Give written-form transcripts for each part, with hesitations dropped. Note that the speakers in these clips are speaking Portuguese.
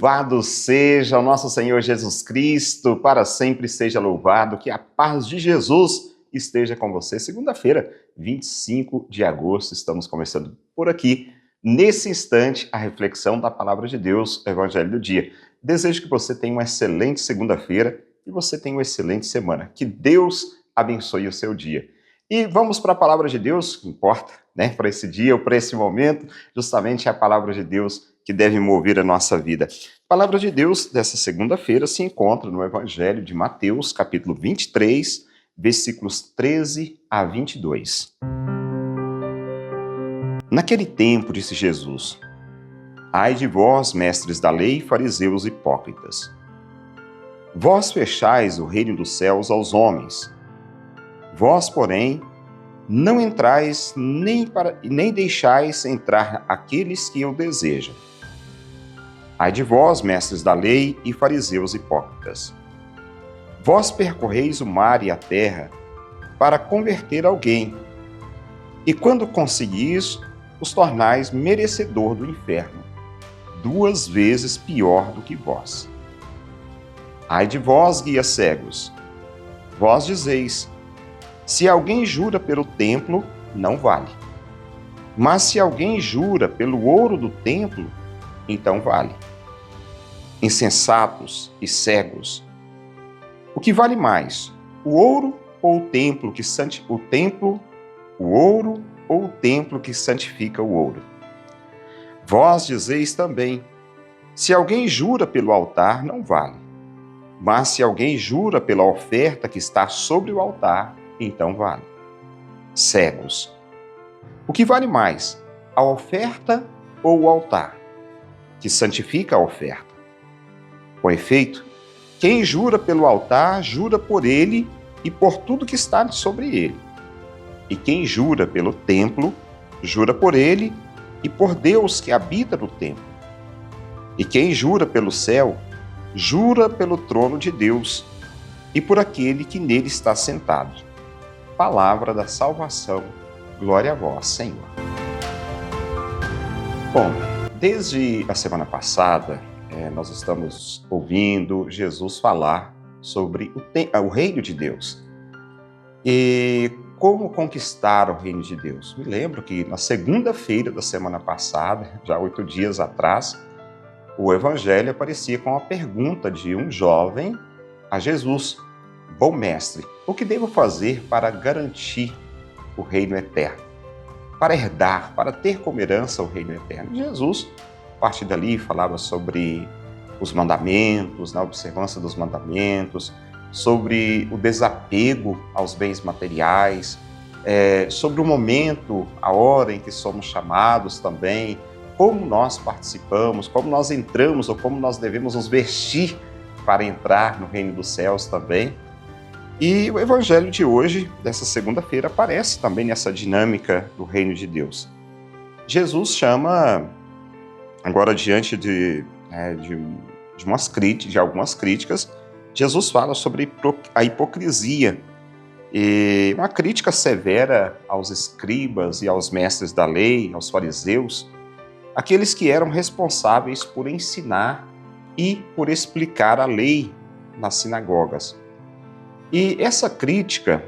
Louvado seja o nosso Senhor Jesus Cristo, para sempre seja louvado, que a paz de Jesus esteja com você. Segunda-feira, 25 de agosto, estamos começando por aqui, nesse instante, a reflexão da Palavra de Deus, o Evangelho do Dia. Desejo que você tenha uma excelente segunda-feira e você tenha uma excelente semana. Que Deus abençoe o seu dia. E vamos para a Palavra de Deus, que importa, né, para esse dia ou para esse momento, justamente é a Palavra de Deus que deve mover a nossa vida. A palavra de Deus dessa segunda-feira se encontra no Evangelho de Mateus, capítulo 23, versículos 13 a 22. Naquele tempo, disse Jesus: Ai de vós, mestres da lei, fariseus hipócritas! Vós fechais o reino dos céus aos homens. Vós, porém, não entrais nem deixais entrar aqueles que o desejam. Ai de vós, mestres da lei e fariseus hipócritas! Vós percorreis o mar e a terra para converter alguém, e quando conseguis, os tornais merecedor do inferno, 2 vezes pior do que vós. Ai de vós, guias cegos! Vós dizeis: se alguém jura pelo templo, não vale. Mas se alguém jura pelo ouro do templo, então vale. Insensatos e cegos! O que vale mais, o ouro ou o templo que santifica o ouro? Vós dizeis também: se alguém jura pelo altar, não vale. Mas se alguém jura pela oferta que está sobre o altar, então vale. Cegos! O que vale mais, a oferta ou o altar que santifica a oferta? Com efeito, quem jura pelo altar, jura por ele e por tudo que está sobre ele. E quem jura pelo templo, jura por ele e por Deus que habita no templo. E quem jura pelo céu, jura pelo trono de Deus e por aquele que nele está sentado. Palavra da salvação. Glória a vós, Senhor. Bom, desde a semana passada, nós estamos ouvindo Jesus falar sobre o reino de Deus. E como conquistar o reino de Deus? Me lembro que na segunda-feira da semana passada, já 8 dias atrás, o Evangelho aparecia com a pergunta de um jovem a Jesus: Bom mestre, o que devo fazer para garantir o reino eterno? Para herdar, para ter como herança o reino eterno? Jesus, a partir dali, falava sobre os mandamentos, na observância dos mandamentos, sobre o desapego aos bens materiais, sobre o momento, a hora em que somos chamados também, como nós participamos, como nós entramos ou como nós devemos nos vestir para entrar no reino dos céus também. E o Evangelho de hoje, dessa segunda-feira, aparece também nessa dinâmica do reino de Deus. Jesus chama, agora diante de algumas críticas, Jesus fala sobre a hipocrisia e uma crítica severa aos escribas e aos mestres da lei, aos fariseus, aqueles que eram responsáveis por ensinar e por explicar a lei nas sinagogas. E essa crítica,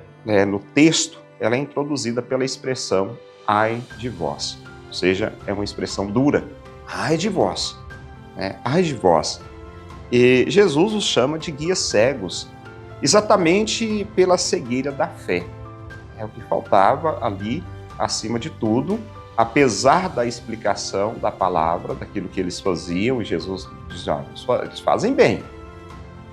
no texto, ela é introduzida pela expressão ai de vós, ou seja, é uma expressão dura, ai de vós, ai de vós. E Jesus os chama de guias cegos, exatamente pela cegueira da fé. É o que faltava ali, acima de tudo, apesar da explicação da palavra, daquilo que eles faziam, e Jesus diz: eles fazem bem,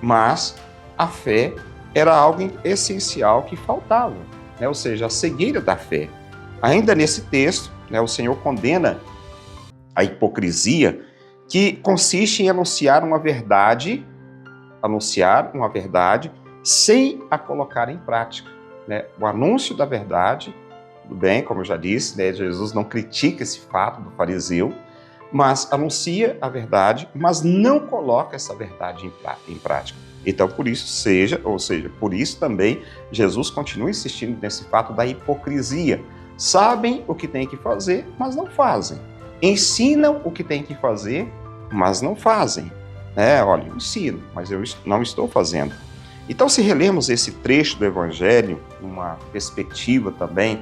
mas a fé era algo essencial que faltava, ou seja, a cegueira da fé. Ainda nesse texto, o Senhor condena a hipocrisia, que consiste em anunciar uma verdade sem a colocar em prática. O anúncio da verdade, tudo bem, como eu já disse, Jesus não critica esse fato do fariseu, mas anuncia a verdade, mas não coloca essa verdade em prática. Então, por isso também, Jesus continua insistindo nesse fato da hipocrisia. Sabem o que têm que fazer, mas não fazem. Ensinam o que têm que fazer, mas não fazem. Olha, eu ensino, mas eu não estou fazendo. Então, se relemos esse trecho do Evangelho, uma perspectiva também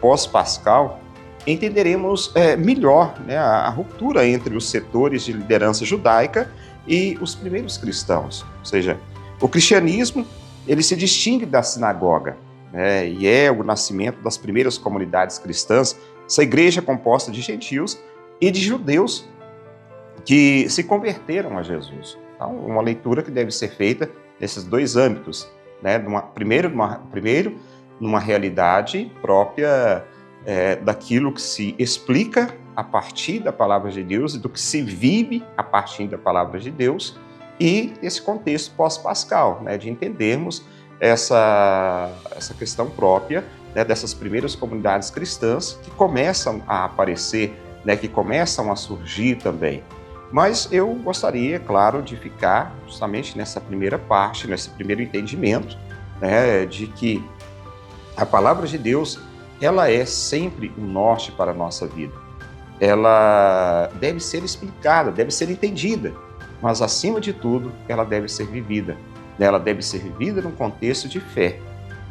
pós-pascal, entenderemos melhor, né, a ruptura entre os setores de liderança judaica e os primeiros cristãos. Ou seja, o cristianismo ele se distingue da sinagoga, né, e é o nascimento das primeiras comunidades cristãs, essa igreja composta de gentios e de judeus que se converteram a Jesus. Então, uma leitura que deve ser feita nesses dois âmbitos, né? Primeiro, numa realidade própria daquilo que se explica a partir da palavra de Deus e do que se vive a partir da palavra de Deus, e esse contexto pós-pascal, né? De entendermos essa questão própria, né? Dessas primeiras comunidades cristãs que começam a aparecer, né? Que começam a surgir também. Mas eu gostaria, claro, de ficar justamente nessa primeira parte, nesse primeiro entendimento, né, de que a palavra de Deus, ela é sempre o norte para a nossa vida. Ela deve ser explicada, deve ser entendida, mas, acima de tudo, ela deve ser vivida. Ela deve ser vivida num contexto de fé,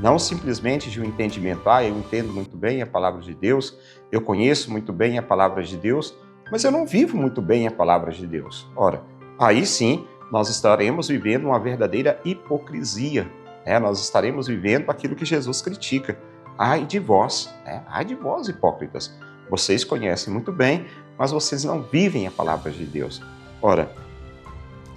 não simplesmente de um entendimento. Eu entendo muito bem a palavra de Deus, eu conheço muito bem a palavra de Deus, mas eu não vivo muito bem a palavra de Deus. Ora, aí sim, nós estaremos vivendo uma verdadeira hipocrisia. Nós estaremos vivendo aquilo que Jesus critica. Ai de vós, ai de vós, hipócritas. Vocês conhecem muito bem, mas vocês não vivem a palavra de Deus. Ora,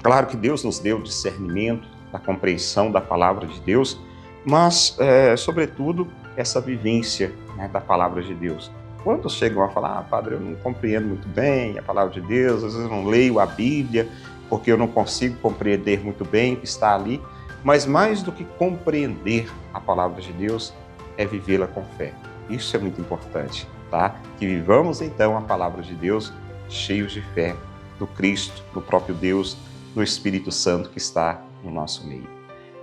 claro que Deus nos deu discernimento da compreensão da palavra de Deus, mas, sobretudo, essa vivência, né, da palavra de Deus. Quantos chegam a falar, padre, eu não compreendo muito bem a palavra de Deus, às vezes eu não leio a Bíblia, porque eu não consigo compreender muito bem o que está ali, mas mais do que compreender a palavra de Deus, é vivê-la com fé. Isso é muito importante, tá? Que vivamos então a palavra de Deus cheios de fé no Cristo, no próprio Deus, no Espírito Santo que está no nosso meio.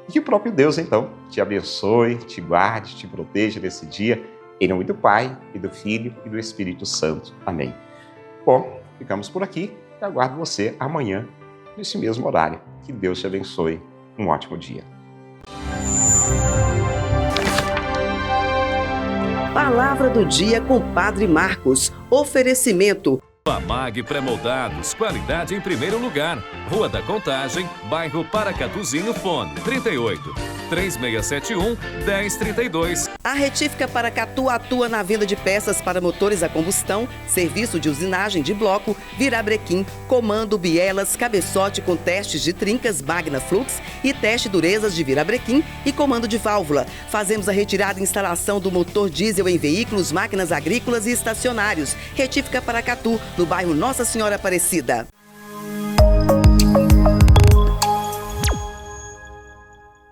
E que o próprio Deus, então, te abençoe, te guarde, te proteja nesse dia, em nome do Pai, e do Filho, e do Espírito Santo. Amém. Bom, ficamos por aqui e aguardo você amanhã, nesse mesmo horário. Que Deus te abençoe. Um ótimo dia. Palavra do dia com Padre Marcos. Oferecimento. Famag Pré-Moldados, qualidade em primeiro lugar. Rua da Contagem, bairro Paracatuzinho, fone 38 3671 1032. A Retífica Paracatu atua na venda de peças para motores a combustão, serviço de usinagem de bloco, virabrequim, comando, bielas, cabeçote com testes de trincas Magna Flux e teste durezas de virabrequim e comando de válvula. Fazemos a retirada e instalação do motor diesel em veículos, máquinas agrícolas e estacionários. Retífica Paracatu, no bairro Nossa Senhora Aparecida.